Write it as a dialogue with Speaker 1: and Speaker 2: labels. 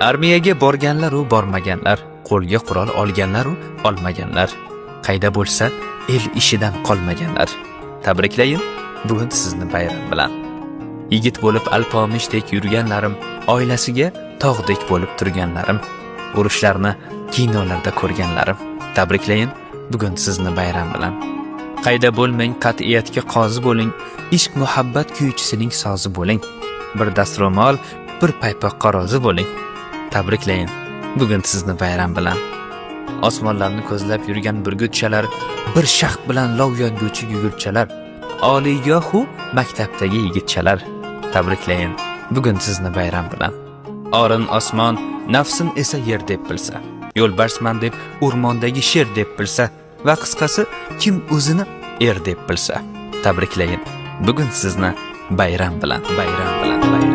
Speaker 1: Armiyaga borganlar u bormaganlar, qo'lga qurol olganlar u olmaganlar, qayda bo'lsa el ishidan qolmaganlar. Tabriklayin bugun sizni bayram bilan. Yigit bo'lib alpomishdek yurganlarim, oilasiga tog'dek bo'lib turganlarim, urushlarni kinolarda ko'rganlarim. Tabriklayin bugun sizni bayram bilan. Qayda bo'lmang, qat'iyatga qozi bo'ling, ishq muhabbat kuychisining sozi bo'ling. Bir dastro'mol, bir paypoqqa rozi bo'ling. Tabriklayin bugun sizni bayram bilan. Osmonlarni ko'zlab yurgan burgutchalar, bir shaxt bilan lov yonguvchi gugurchalar, oliygohu maktabdagi yigitchalar. Tabriklayin bugun sizni bayram bilan. Orin osmon, nafsin esa yer deb bilsa, yo'lbarsman deb o'rmondagi sher deb bilsa va qisqasi kim o'zini er deb bilsa. Tabriklayin bugun sizni bayram bilan, bayram bilan, bayram.